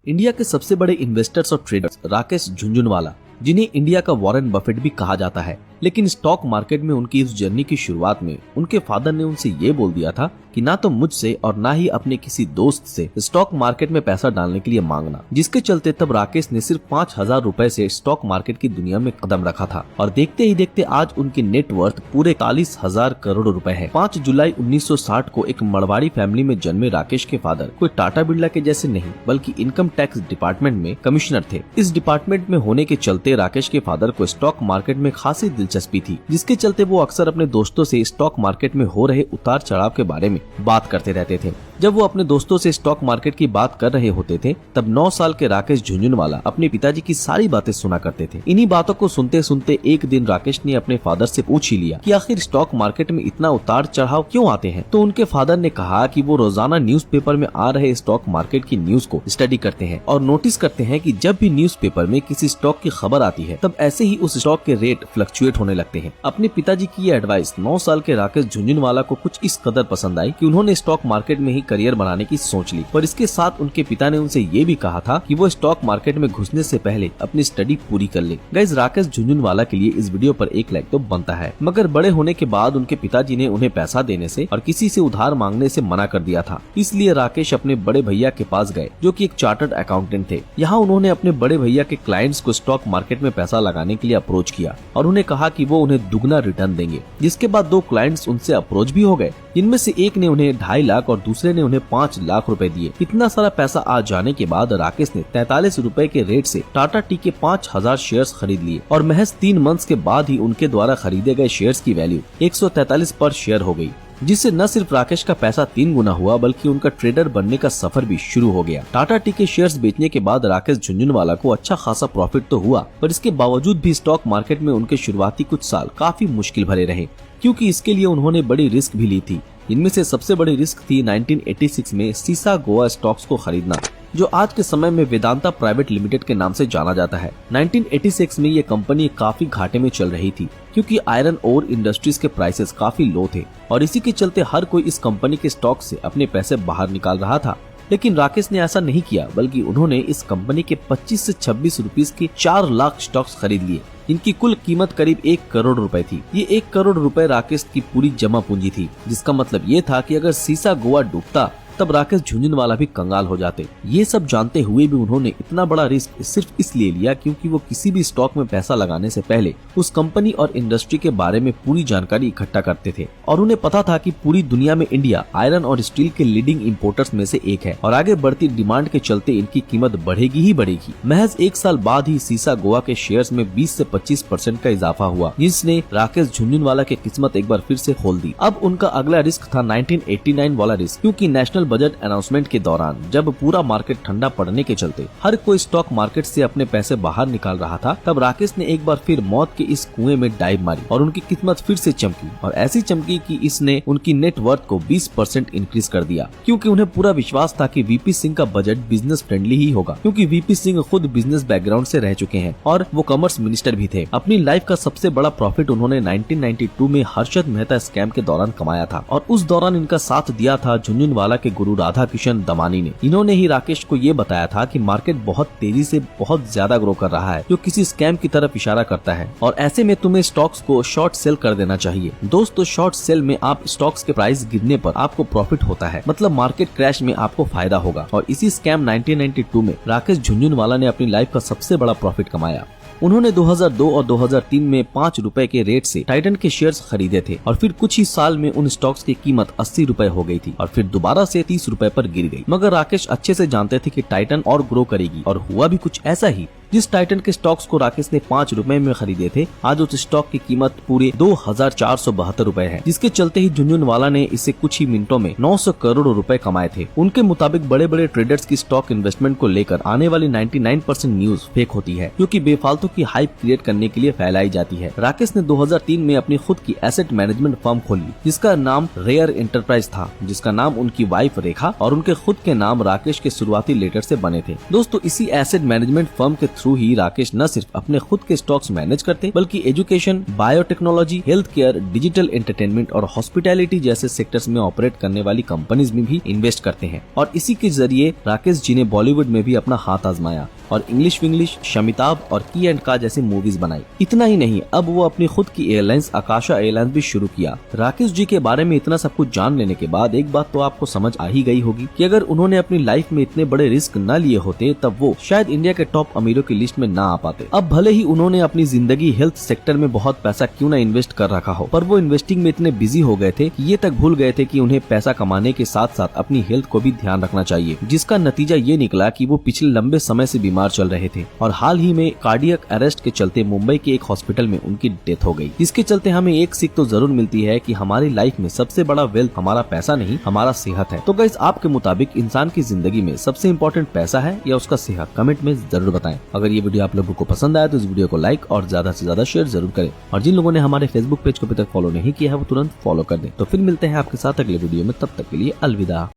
India के सबसे बड़े इन्वेस्टर्स और ट्रेडर्स राकेश झुनझुनवाला, जिन्हें इंडिया का वॉरेन बफेट भी कहा जाता है, लेकिन स्टॉक मार्केट में उनकी इस जर्नी की शुरुआत में उनके फादर ने उनसे ये बोल दिया था कि ना तो मुझसे और ना ही अपने किसी दोस्त से स्टॉक मार्केट में पैसा डालने के लिए मांगना, जिसके चलते तब राकेश ने सिर्फ 5,000 रुपए से स्टॉक मार्केट की दुनिया में कदम रखा था और देखते ही देखते आज उनकी नेटवर्थ पूरे 41,000 करोड़ रुपए है। 5 जुलाई 1960 को एक मरवाड़ी फैमिली में जन्मे राकेश के फादर कोई टाटा बिरला के जैसे नहीं बल्कि इनकम टैक्स डिपार्टमेंट में कमिश्नर थे। इस डिपार्टमेंट में होने के चलते राकेश के फादर को स्टॉक मार्केट में खासी दिलचस्पी थी, जिसके चलते वो अक्सर अपने दोस्तों से स्टॉक मार्केट में हो रहे उतार चढ़ाव के बारे में बात करते रहते थे। जब वो अपने दोस्तों से स्टॉक मार्केट की बात कर रहे होते थे तब 9 साल के राकेश झुनझुनवाला अपने पिताजी की सारी बातें सुना करते थे। इन्हीं बातों को सुनते सुनते एक दिन राकेश ने अपने फादर से पूछ ही लिया कि आखिर स्टॉक मार्केट में इतना उतार चढ़ाव क्यों आते हैं। तो उनके फादर ने कहा कि वो रोजाना न्यूज़पेपर में आ रहे स्टॉक मार्केट की न्यूज को स्टडी करते हैं और नोटिस करते हैं कि जब भी न्यूज़पेपर में किसी स्टॉक की खबर आती है तब ऐसे ही उस स्टॉक के रेट फ्लक्चुएट होने लगते हैं। अपने पिताजी की ये एडवाइस 9 साल के राकेश झुनझुनवाला को कुछ इस कदर पसंद आई कि उन्होंने स्टॉक मार्केट में ही करियर बनाने की सोच ली। पर इसके साथ उनके पिता ने उनसे ये भी कहा था कि वो स्टॉक मार्केट में घुसने से पहले अपनी स्टडी पूरी कर ले। गाइस, राकेश झुनझुनवाला के लिए इस वीडियो पर 1 लाइक तो बनता है, मगर बड़े होने के बाद उनके पिताजी ने उन्हें पैसा देने से और किसी से उधार मांगने से मना कर दिया था। इसलिए राकेश अपने बड़े भैया के पास गए जो कि एक चार्टर्ड अकाउंटेंट थे। यहाँ उन्होंने अपने बड़े भैया के क्लाइंट्स को स्टॉक मार्केट में पैसा लगाने के लिए अप्रोच किया और उन्हें कहा कि वो उन्हें दुगना रिटर्न देंगे। जिसके बाद 2 क्लाइंट्स उनसे अप्रोच भी हो गए, जिनमें से एक ने उन्हें 2.5 लाख और दूसरे ने उन्हें 5 लाख रुपए दिए। इतना सारा पैसा आ जाने के बाद राकेश ने 43 रुपए के रेट से टाटा टी के 5,000 शेयर्स खरीद लिए और महज 3 मंथ्स के बाद ही उनके द्वारा खरीदे गए शेयर्स की वैल्यू 143 पर शेयर हो गई, जिससे न सिर्फ राकेश का पैसा 3 गुना हुआ बल्कि उनका ट्रेडर बनने का सफर भी शुरू हो गया। टाटा टी के शेयर्स बेचने के बाद राकेश झुनझुनवाला को अच्छा खासा प्रॉफिट तो हुआ, पर इसके बावजूद भी स्टॉक मार्केट में उनके शुरुआती कुछ साल काफी मुश्किल भरे रहे, क्योंकि इसके लिए उन्होंने बड़ी रिस्क भी ली थी। इनमें से सबसे बड़ी रिस्क थी 1986 में सीसा गोवा स्टॉक्स को खरीदना, जो आज के समय में वेदांता प्राइवेट लिमिटेड के नाम से जाना जाता है। 1986 में ये कंपनी काफी घाटे में चल रही थी, क्योंकि आयरन ओर इंडस्ट्रीज के प्राइसेस काफी लो थे और इसी के चलते हर कोई इस कंपनी के स्टॉक से अपने पैसे बाहर निकाल रहा था। लेकिन राकेश ने ऐसा नहीं किया, बल्कि उन्होंने इस कंपनी के 25 से 26 रुपीस के 4 लाख स्टॉक्स खरीद लिए, इनकी कुल कीमत करीब 1 करोड़ रुपए थी। ये 1 करोड़ रुपए राकेश की पूरी जमा पूंजी थी, जिसका मतलब ये था कि अगर सीसा गोवा डूबता तब राकेश झुनझुनवाला भी कंगाल हो जाते। ये सब जानते हुए भी उन्होंने इतना बड़ा रिस्क सिर्फ इसलिए लिया क्योंकि वो किसी भी स्टॉक में पैसा लगाने से पहले उस कंपनी और इंडस्ट्री के बारे में पूरी जानकारी इकट्ठा करते थे और उन्हें पता था कि पूरी दुनिया में इंडिया आयरन और स्टील के लीडिंग इंपोर्टर्स में से एक है और आगे बढ़ती डिमांड के चलते इनकी कीमत बढ़ेगी ही बढ़ेगी। महज 1 साल बाद ही सीसा गोवा के शेयर्स में 20 से 25% का इजाफा हुआ, जिसने राकेश झुनझुनवाला की किस्मत एक बार फिर से खोल दी। अब उनका अगला रिस्क था 1989 वाला रिस्क, क्योंकि नेशनल बजट अनाउंसमेंट के दौरान जब पूरा मार्केट ठंडा पड़ने के चलते हर कोई स्टॉक मार्केट से अपने पैसे बाहर निकाल रहा था, तब राकेश ने एक बार फिर मौत के इस कुएं में डाइव मारी और उनकी किस्मत फिर से चमकी और ऐसी चमकी कि इसने उनकी नेटवर्थ को 20% इंक्रीज कर दिया, क्योंकि उन्हें पूरा विश्वास था कि वीपी सिंह का बजट बिजनेस फ्रेंडली ही होगा, क्योंकि वीपी सिंह खुद बिजनेस बैकग्राउंड से रह चुके हैं और वो कॉमर्स मिनिस्टर भी थे। अपनी लाइफ का सबसे बड़ा प्रॉफिट उन्होंने 1992 में हर्षद मेहता स्कैम के दौरान कमाया था और उस दौरान इनका साथ दिया था झुनझुनवाला के गुरु राधा किशन दमानी ने। इन्होंने ही राकेश को ये बताया था कि मार्केट बहुत तेजी से बहुत ज्यादा ग्रो कर रहा है, जो किसी स्कैम की तरफ इशारा करता है और ऐसे में तुम्हें स्टॉक्स को शॉर्ट सेल कर देना चाहिए। दोस्तों, शॉर्ट सेल में आप स्टॉक्स के प्राइस गिरने पर आपको प्रॉफिट होता है, मतलब मार्केट क्रैश में आपको फायदा होगा और इसी स्कैम 1992 में राकेश झुनझुनवाला ने अपनी लाइफ का सबसे बड़ा प्रॉफिट कमाया। उन्होंने 2002 और 2003 में 5 रुपए के रेट से टाइटन के शेयर्स खरीदे थे और फिर कुछ ही साल में उन स्टॉक्स की कीमत 80 रुपए हो गई थी और फिर दोबारा से 30 रुपए पर गिर गई। मगर राकेश अच्छे से जानते थे कि टाइटन और ग्रो करेगी और हुआ भी कुछ ऐसा ही। जिस टाइटन के स्टॉक्स को राकेश ने 5 रुपए में खरीदे थे, आज उस स्टॉक की कीमत पूरे 2,472 रुपए है, जिसके चलते ही झुनझुनवाला ने इससे कुछ ही मिनटों में 900 करोड़ रुपए कमाए थे। उनके मुताबिक बड़े बड़े ट्रेडर्स की स्टॉक इन्वेस्टमेंट को लेकर आने वाली 99% न्यूज फेक होती है, क्योंकि बेफालतू की हाइप क्रिएट करने के लिए फैलाई जाती है। राकेश ने 2003 में अपनी खुद की एसेट मैनेजमेंट फर्म खोली, जिसका नाम रेयर एंटरप्राइज था, जिसका नाम उनकी वाइफ रेखा और उनके खुद के नाम राकेश के शुरुआती लेटर से बने थे। दोस्तों, इसी एसेट मैनेजमेंट फर्म के थ्रू ही राकेश न सिर्फ अपने खुद के स्टॉक्स मैनेज करते बल्कि education, biotechnology, health care, digital entertainment और हॉस्पिटैलिटी जैसे सेक्टर्स में ऑपरेट करने वाली कंपनीज में भी इन्वेस्ट करते हैं। और इसी के जरिए राकेश जी ने बॉलीवुड में भी अपना हाथ आजमाया और इंग्लिश विंग्लिश, शमिताब और की एंड का जैसी मूवीज बनाई। इतना ही नहीं, अब वो अपनी खुद की एयरलाइंस आकाशा एयरलाइंस भी शुरू किया। राकेश जी के बारे में इतना सब कुछ जान लेने के बाद एक बात तो आपको समझ आ ही गई होगी कि अगर उन्होंने अपनी लाइफ में इतने बड़े रिस्क न लिए होते तब वो शायद इंडिया के टॉप अमीरों की लिस्ट में ना आ पाते। अब भले ही उन्होंने अपनी जिंदगी हेल्थ सेक्टर में बहुत पैसा क्यों न इन्वेस्ट कर रखा हो, पर वो इन्वेस्टिंग में इतने बिजी हो गए थे कि ये तक भूल गए थे कि उन्हें पैसा कमाने के साथ साथ अपनी हेल्थ को भी ध्यान रखना चाहिए, जिसका नतीजा ये निकला कि वो पिछले लंबे समय से बीमार चल रहे थे और हाल ही में कार्डियक अरेस्ट के चलते मुंबई के एक हॉस्पिटल में उनकी डेथ हो गई। इसके चलते हमें एक सीख तो जरूर मिलती है कि हमारी लाइफ में सबसे बड़ा वेल्थ हमारा पैसा नहीं, हमारा सेहत है। तो गाइस, आपके मुताबिक इंसान की जिंदगी में सबसे इम्पोर्टेंट पैसा है या उसका सेहत? कमेंट में जरूर बताएं। अगर ये वीडियो आप लोगों को पसंद आया तो इस वीडियो को लाइक और ज्यादा से ज्यादा शेयर जरूर करें और जिन लोगों ने हमारे फेसबुक पेज को अभी तक फॉलो नहीं किया है वो तुरंत फॉलो कर दें। तो फिर मिलते हैं आपके साथ अगले वीडियो में, तब तक के लिए अलविदा।